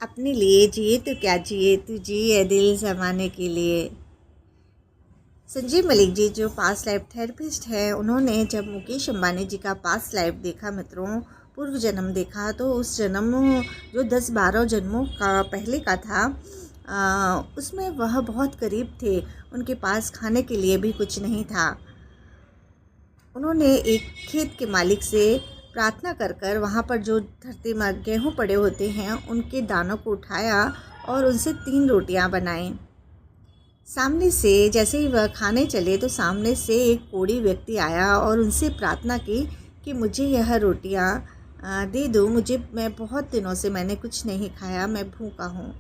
अपने लिए जिए तो क्या जिए, तू जिए दिल जमाने के लिए। संजीव मलिक जी जो पास्ट लाइफ थेरेपिस्ट है, उन्होंने जब मुकेश अंबानी जी का पास्ट लाइफ देखा मित्रों, पूर्व जन्म देखा, तो उस जन्म जो 10-12 जन्मों का पहले का था, उसमें वह बहुत करीब थे, उनके पास खाने के लिए भी कुछ नहीं था। उन्होंने एक खेत के मालिक से प्रार्थना कर कर वहाँ पर जो धरती में गेहूँ पड़े होते हैं उनके दानों को उठाया और उनसे 3 रोटियाँ बनाई। सामने से जैसे ही वह खाने चले तो सामने से एक कोढ़ी व्यक्ति आया और उनसे प्रार्थना की कि मुझे यह रोटियाँ दे दो, मैं बहुत दिनों से मैंने कुछ नहीं खाया, मैं भूखा हूँ।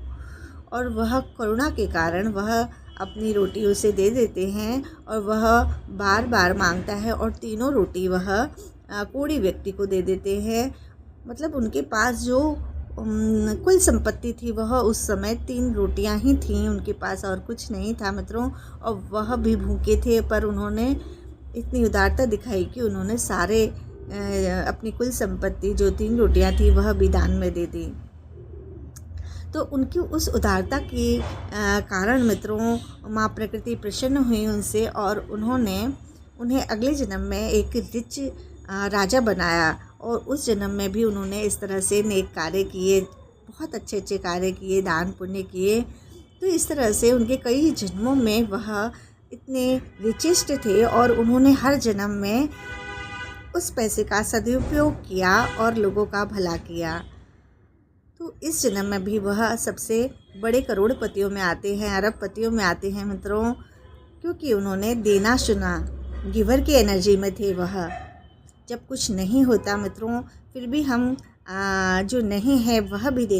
और वह करुणा के कारण वह अपनी रोटी उसे दे देते हैं और वह बार बार मांगता है और तीनों रोटी वह कोढ़ी व्यक्ति को दे देते हैं। मतलब उनके पास जो कुल संपत्ति थी वह उस समय 3 रोटियां ही थीं, उनके पास और कुछ नहीं था मित्रों, और वह भी भूखे थे, पर उन्होंने इतनी उदारता दिखाई कि उन्होंने सारे अपनी कुल संपत्ति जो 3 रोटियां थी वह भी दान में दे दी। तो उनकी उस उदारता के कारण मित्रों माँ प्रकृति प्रसन्न हुई उनसे और उन्हें अगले जन्म में एक रिच राजा बनाया। और उस जन्म में भी उन्होंने इस तरह से नेक कार्य किए, बहुत अच्छे अच्छे कार्य किए, दान पुण्य किए। तो इस तरह से उनके कई जन्मों में वह इतने रिचेस्ट थे और उन्होंने हर जन्म में उस पैसे का सदुपयोग किया और लोगों का भला किया। तो इस जन्म में भी वह सबसे बड़े करोड़पतियों में आते हैं, अरबपतियों में आते हैं मित्रों, क्योंकि उन्होंने देना चुना, गिवर की एनर्जी में थे वह। जब कुछ नहीं होता मित्रों, फिर भी हम जो नहीं है वह भी देना